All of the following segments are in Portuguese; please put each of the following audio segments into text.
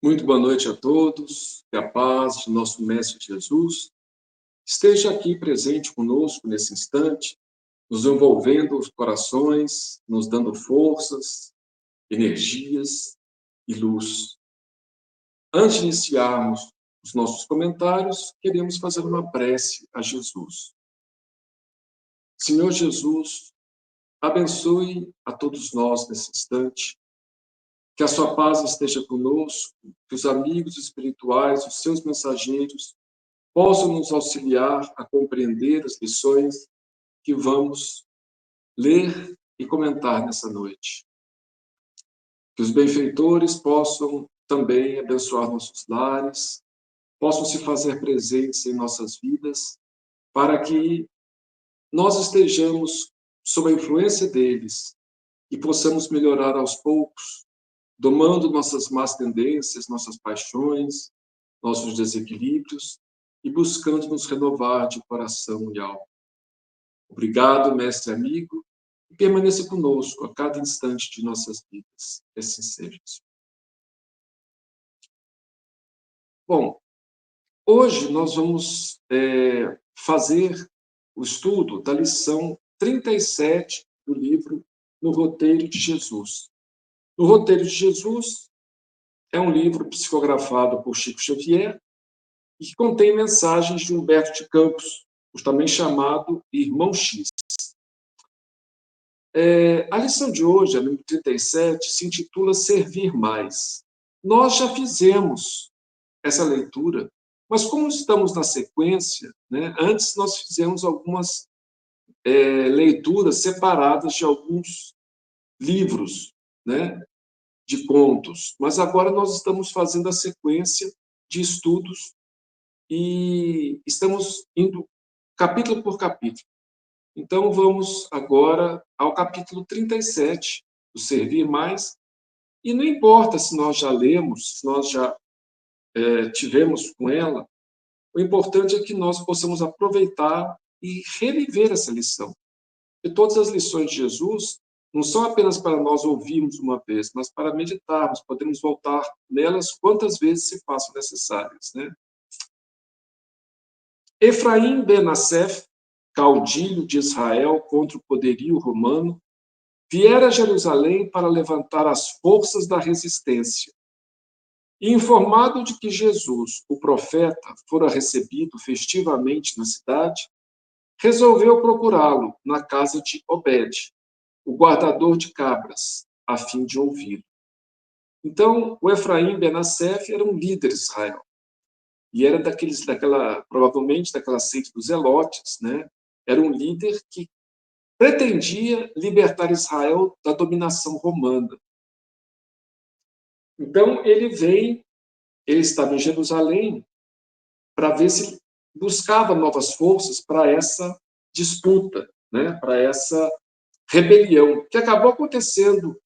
Muito boa noite a todos, que a paz de nosso Mestre Jesus esteja aqui presente conosco nesse instante, nos envolvendo os corações, nos dando forças, energias e luz. Antes de iniciarmos os nossos comentários, queremos fazer uma prece a Jesus. Senhor Jesus, abençoe a todos nós nesse instante, que a sua paz esteja conosco, que os amigos espirituais, os seus mensageiros, possam nos auxiliar a compreender as lições que vamos ler e comentar nessa noite. Que os benfeitores possam também abençoar nossos lares, possam se fazer presentes em nossas vidas, para que nós estejamos sob a influência deles e possamos melhorar aos poucos, domando nossas más tendências, nossas paixões, nossos desequilíbrios e buscando nos renovar de coração e alma. Obrigado, mestre amigo, e permaneça conosco a cada instante de nossas vidas. Que assim seja. Bom, hoje nós vamos fazer o estudo da lição 37 do livro No Roteiro de Jesus. No Roteiro de Jesus é um livro psicografado por Chico Xavier e que contém mensagens de Humberto de Campos, também chamado Irmão X. A lição de hoje, a número 37, se intitula Servir Mais. Nós já fizemos essa leitura, mas como estamos na sequência, né, antes nós fizemos algumas leituras separadas de alguns livros, né, de contos, mas agora nós estamos fazendo a sequência de estudos e estamos indo capítulo por capítulo. Então, vamos agora ao capítulo 37, do Servir Mais, e não importa se nós já lemos, se nós já tivemos com ela, o importante é que nós possamos aproveitar e reviver essa lição. E todas as lições de Jesus não são apenas para nós ouvirmos uma vez, mas para meditarmos, podemos voltar nelas quantas vezes se façam necessárias, né? Efraim ben Assef, caudilho de Israel contra o poderio romano, viera a Jerusalém para levantar as forças da resistência. E informado de que Jesus, o profeta, fora recebido festivamente na cidade, resolveu procurá-lo na casa de Obed, o guardador de cabras, a fim de ouvi-lo. Então, o Efraim ben Assef era um líder de Israel. E era provavelmente daquela seita dos Zelotes, né? Era um líder que pretendia libertar Israel da dominação romana. Então, ele estava em Jerusalém para ver se buscava novas forças para essa disputa, né? Para essa rebelião, que acabou acontecendo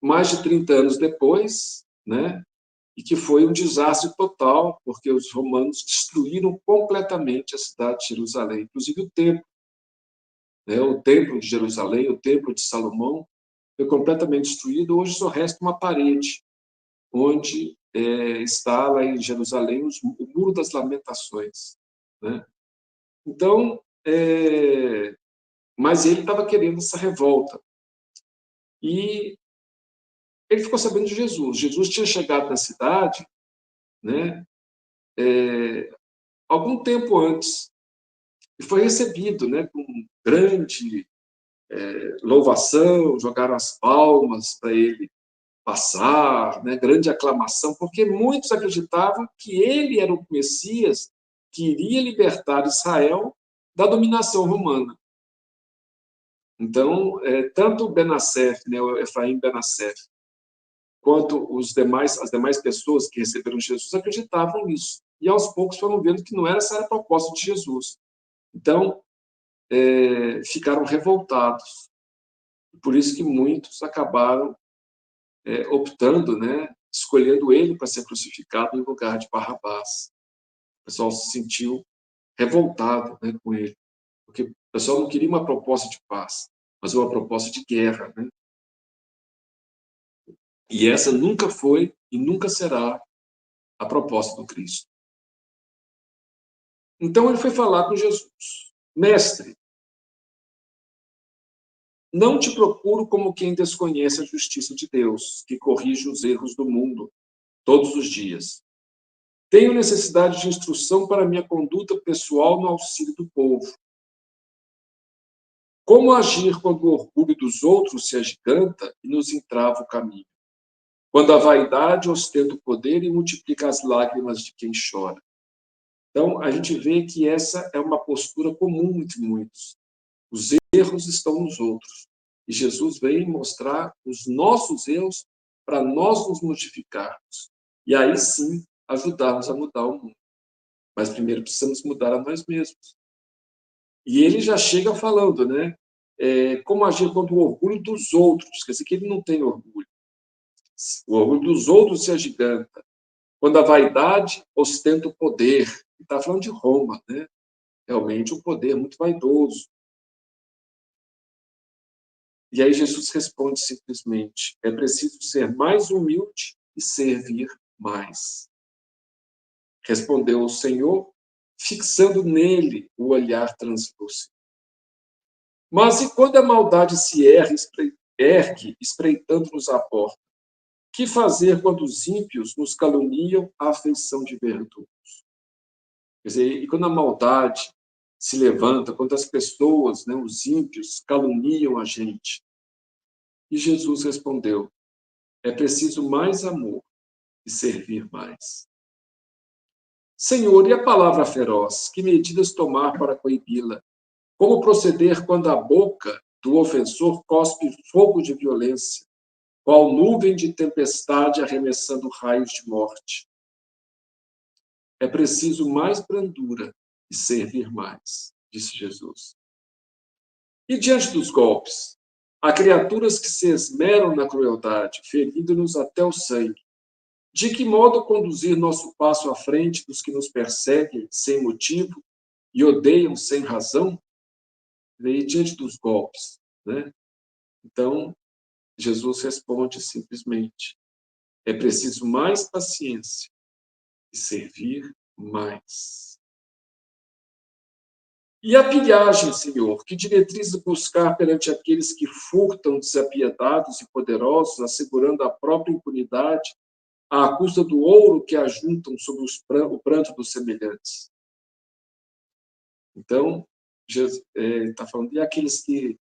mais de 30 anos depois, né? E que foi um desastre total, porque os romanos destruíram completamente a cidade de Jerusalém, inclusive o templo. O templo de Jerusalém, o templo de Salomão, foi completamente destruído. Hoje só resta uma parede, onde está lá em Jerusalém o Muro das Lamentações, né? Então, mas ele estava querendo essa revolta. E ele ficou sabendo de Jesus. Jesus tinha chegado na cidade, né, algum tempo antes, e foi recebido, né, com grande louvação, jogaram as palmas para ele passar, né, grande aclamação, porque muitos acreditavam que ele era o Messias que iria libertar Israel da dominação romana. Então, tanto Benassef, né, o Efraim Benassef, quanto as demais pessoas que receberam Jesus acreditavam nisso. E aos poucos foram vendo que não era essa a proposta de Jesus. Então, ficaram revoltados. Por isso que muitos acabaram optando, né, escolhendo ele para ser crucificado em lugar de Barrabás. O pessoal se sentiu revoltado, né, com ele, porque o pessoal não queria uma proposta de paz, mas uma proposta de guerra, né? E essa nunca foi e nunca será a proposta do Cristo. Então ele foi falar com Jesus: Mestre, não te procuro como quem desconhece a justiça de Deus, que corrige os erros do mundo todos os dias. Tenho necessidade de instrução para minha conduta pessoal no auxílio do povo. Como agir quando o orgulho dos outros se agiganta e nos entrava o caminho? Quando a vaidade ostenta o poder e multiplica as lágrimas de quem chora. Então, a gente vê que essa é uma postura comum entre muitos. Os erros estão nos outros. E Jesus vem mostrar os nossos erros para nós nos modificarmos. E aí sim, ajudarmos a mudar o mundo. Mas primeiro precisamos mudar a nós mesmos. E ele já chega falando, né? Como agir contra o orgulho dos outros. Quer dizer que ele não tem orgulho. O orgulho dos outros se agiganta. Quando a vaidade ostenta o poder. Está falando de Roma, né? Realmente um poder muito vaidoso. E aí Jesus responde simplesmente: é preciso ser mais humilde e servir mais. Respondeu o Senhor, fixando nele o olhar translúcido. Mas e quando a maldade se ergue, espreitando-nos à porta? Que fazer quando os ímpios nos caluniam à afeição de verdugos? Quer dizer, e quando a maldade se levanta, quando as pessoas, né, os ímpios, caluniam a gente? E Jesus respondeu: é preciso mais amor e servir mais. Senhor, e a palavra feroz? Que medidas tomar para coibi-la? Como proceder quando a boca do ofensor cospe fogo de violência, qual nuvem de tempestade arremessando raios de morte? É preciso mais brandura e servir mais, disse Jesus. E diante dos golpes? Há criaturas que se esmeram na crueldade, ferindo-nos até o sangue. De que modo conduzir nosso passo à frente dos que nos perseguem sem motivo e odeiam sem razão? E diante dos golpes, né? Então, Jesus responde simplesmente: é preciso mais paciência e servir mais. E a pilhagem, Senhor, que diretrizes buscar perante aqueles que furtam desapiedados e poderosos, assegurando a própria impunidade, à custa do ouro que ajuntam sobre o pranto dos semelhantes? Então, Jesus está falando, e aqueles que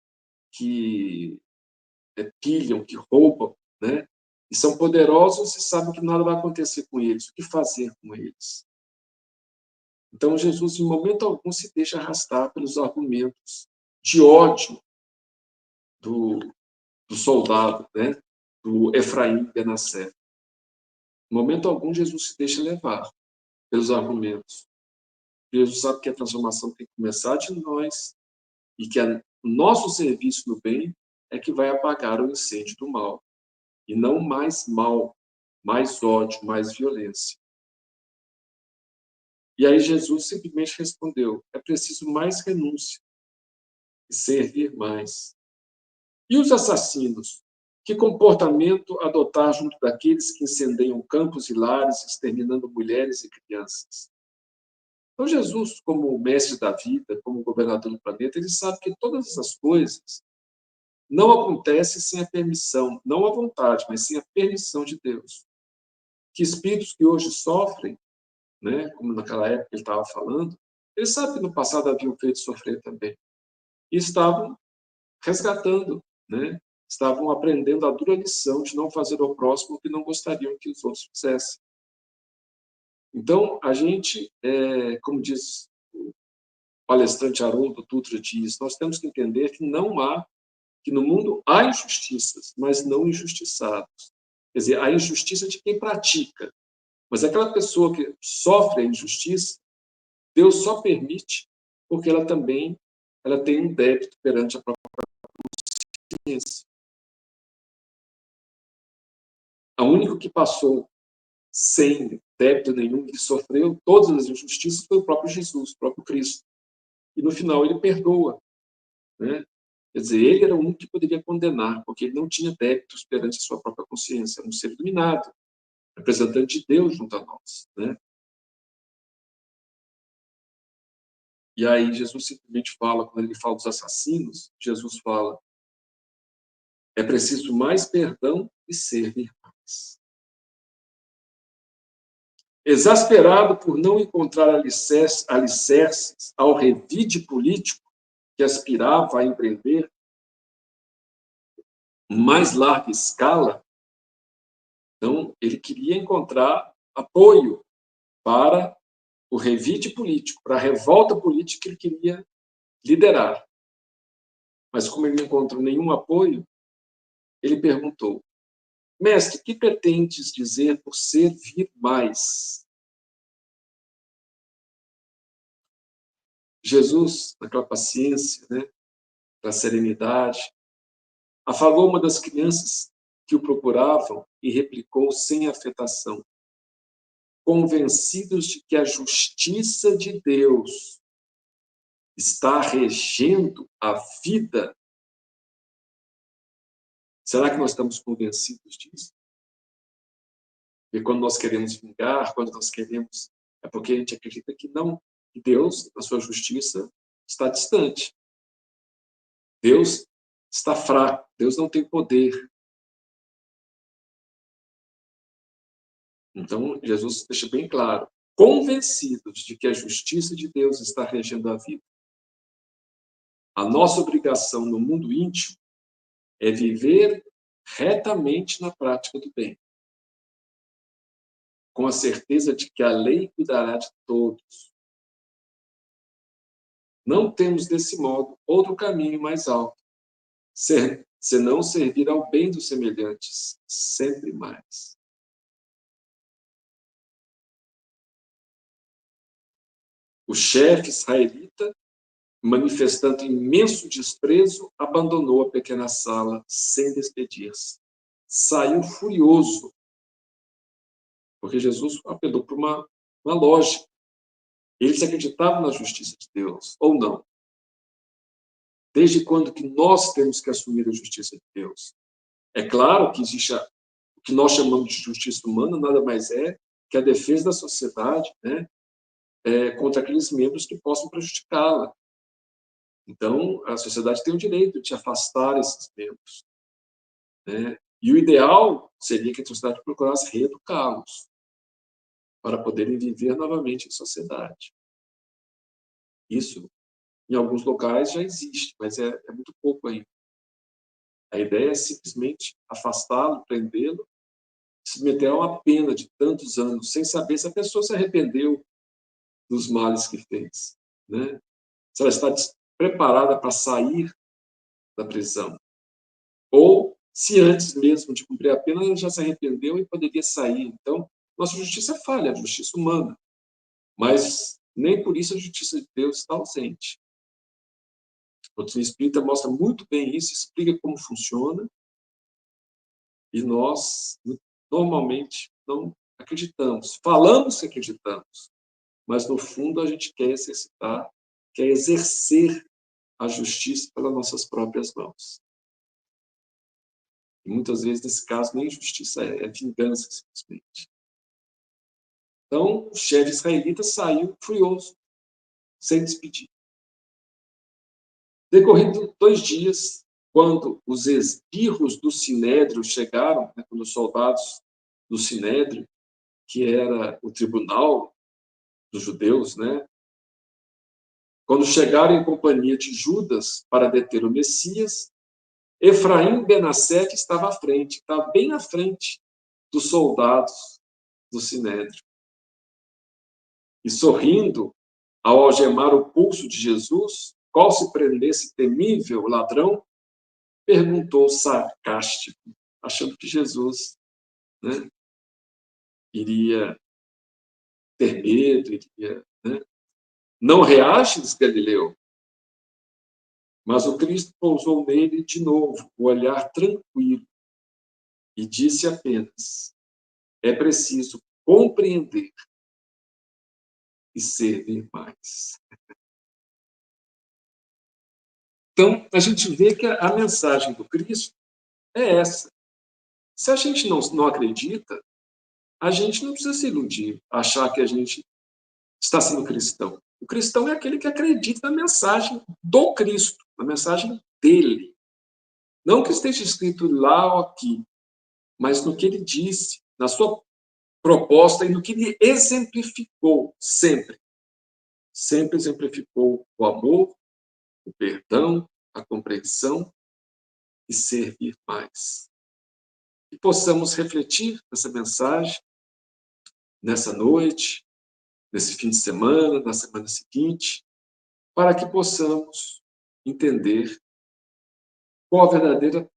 pilham, que roubam, né? E são poderosos e sabem que nada vai acontecer com eles. O que fazer com eles? Então, Jesus, em momento algum, se deixa arrastar pelos argumentos de ódio do, do soldado, né? Do Efraim Benacer. Em momento algum, Jesus se deixa levar pelos argumentos. Jesus sabe que a transformação tem que começar de nós e que o nosso serviço no bem é que vai apagar o incêndio do mal. E não mais mal, mais ódio, mais violência. E aí Jesus simplesmente respondeu: é preciso mais renúncia e servir mais. E os assassinos? Que comportamento adotar junto daqueles que incendeiam campos e lares, exterminando mulheres e crianças? Então, Jesus, como mestre da vida, como governador do planeta, ele sabe que todas essas coisas não acontecem sem a permissão, não a vontade, mas sem a permissão de Deus. Que espíritos que hoje sofrem, né, como naquela época ele estava falando, eles sabem que no passado haviam feito sofrer também. E estavam resgatando, né? Estavam aprendendo a dura lição de não fazer ao próximo o que não gostariam que os outros fizessem. Então, a gente, como diz o palestrante Haroldo Dutra diz, nós temos que entender que no mundo há injustiças, mas não injustiçados. Quer dizer, há injustiça de quem pratica, mas aquela pessoa que sofre a injustiça, Deus só permite porque ela também tem um débito perante a própria consciência. A única que passou sem débito nenhum, que sofreu todas as injustiças, foi o próprio Jesus, o próprio Cristo. E no final ele perdoa, né? Quer dizer, ele era o único que poderia condenar, porque ele não tinha débitos perante a sua própria consciência, era um ser iluminado, representante de Deus junto a nós, né? E aí Jesus simplesmente fala, quando ele fala dos assassinos, Jesus fala, é preciso mais perdão e servir mais. Exasperado por não encontrar alicerces ao revide político que aspirava a empreender mais larga escala, então ele queria encontrar apoio para o revide político, para a revolta política que ele queria liderar. Mas como ele não encontrou nenhum apoio, ele perguntou, mestre, que pretendes dizer por servir mais? Jesus, naquela paciência, né, da serenidade, afagou uma das crianças que o procuravam e replicou sem afetação, convencidos de que a justiça de Deus está regendo a vida. Será que nós estamos convencidos disso? E quando nós queremos vingar, quando nós queremos, é porque a gente acredita que não, que Deus, na sua justiça, está distante. Deus está fraco, Deus não tem poder. Então, Jesus deixa bem claro, convencidos de que a justiça de Deus está regendo a vida. A nossa obrigação no mundo íntimo é viver retamente na prática do bem, com a certeza de que a lei cuidará de todos. Não temos, desse modo, outro caminho mais alto, senão servir ao bem dos semelhantes, sempre mais. O chefe israelita, manifestando imenso desprezo, abandonou a pequena sala sem despedir-se. Saiu furioso, porque Jesus apelou para uma lógica. Eles acreditavam na justiça de Deus, ou não? Desde quando que nós temos que assumir a justiça de Deus? É claro que existe o que nós chamamos de justiça humana, nada mais é que a defesa da sociedade, né, contra aqueles membros que possam prejudicá-la. Então, a sociedade tem o direito de afastar esses membros, né? E o ideal seria que a sociedade procurasse reeducá-los para poderem viver novamente em sociedade. Isso, em alguns locais, já existe, mas é muito pouco ainda. A ideia é simplesmente afastá-lo, prendê-lo, submeter a uma pena de tantos anos, sem saber se a pessoa se arrependeu dos males que fez, né? Se ela está preparada para sair da prisão. Ou se antes mesmo de cumprir a pena ela já se arrependeu e poderia sair. Então, nossa justiça é falha, a justiça humana. Mas nem por isso a justiça de Deus está ausente. A doutrina espírita mostra muito bem isso, explica como funciona, e nós, normalmente, não acreditamos. Falamos que acreditamos, mas, no fundo, a gente quer exercitar, quer exercer a justiça pelas nossas próprias mãos. E muitas vezes, nesse caso, nem justiça é vingança, simplesmente. Então, o chefe israelita saiu furioso, sem despedir. Decorrido 2 dias, quando os esbirros do Sinédrio chegaram, né, quando os soldados do Sinédrio, que era o tribunal dos judeus, né, quando chegaram em companhia de Judas para deter o Messias, Efraim Benassete estava à frente, estava bem à frente dos soldados do Sinédrio. E sorrindo, ao algemar o pulso de Jesus, qual se prendesse temível ladrão, perguntou sarcástico, achando que Jesus, né, iria ter medo, iria, né? Não reages, Galileu? Mas o Cristo pousou nele de novo, o olhar tranquilo, e disse apenas: é preciso compreender e servir mais. Então, a gente vê que a mensagem do Cristo é essa. Se a gente não acredita, a gente não precisa se iludir, achar que a gente está sendo cristão. O cristão é aquele que acredita na mensagem do Cristo, na mensagem dele. Não que esteja escrito lá ou aqui, mas no que ele disse, na sua proposta e no que ele exemplificou sempre. Sempre exemplificou o amor, o perdão, a compreensão e servir mais. E possamos refletir nessa mensagem, nessa noite, nesse fim de semana, na semana seguinte, para que possamos entender qual a verdadeira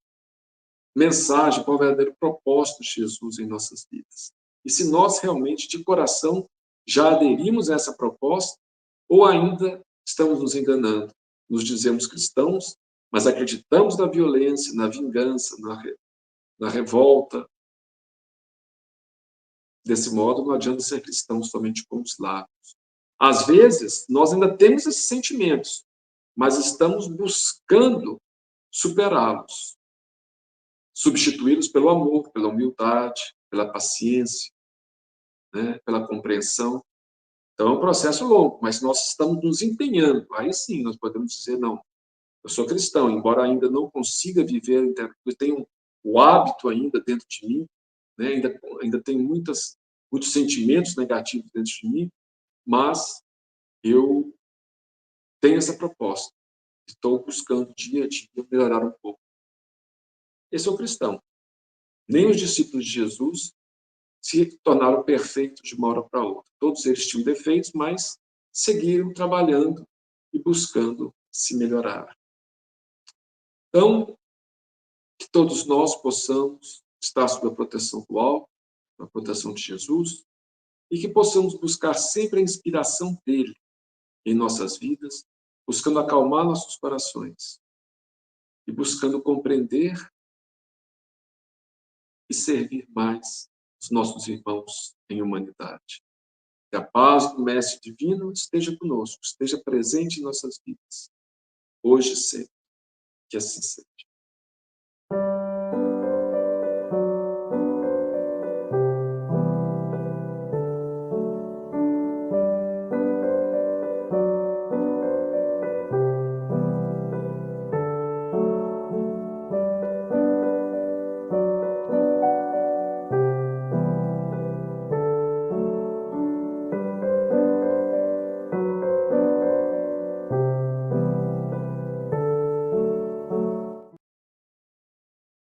mensagem, qual o verdadeiro propósito de Jesus em nossas vidas. E se nós realmente, de coração, já aderimos a essa proposta, ou ainda estamos nos enganando, nos dizemos cristãos, mas acreditamos na violência, na vingança, na revolta. Desse modo, não adianta ser cristão somente com os lábios. Às vezes, nós ainda temos esses sentimentos, mas estamos buscando superá-los, substituí-los pelo amor, pela humildade, pela paciência, né, pela compreensão. Então, é um processo longo, mas nós estamos nos empenhando. Aí sim, nós podemos dizer, não, eu sou cristão, embora ainda não consiga viver, eu tenho o hábito ainda dentro de mim, né, ainda tenho muitos sentimentos negativos dentro de mim, mas eu tenho essa proposta. Estou buscando dia a dia melhorar um pouco. Esse é o cristão. Nem os discípulos de Jesus se tornaram perfeitos de uma hora para outra. Todos eles tinham defeitos, mas seguiram trabalhando e buscando se melhorar. Então, que todos nós possamos estar sob a proteção do alto, a proteção de Jesus, e que possamos buscar sempre a inspiração dele em nossas vidas, buscando acalmar nossos corações e buscando compreender e servir mais os nossos irmãos em humanidade. Que a paz do Mestre Divino esteja conosco, esteja presente em nossas vidas, hoje e sempre. Que assim seja.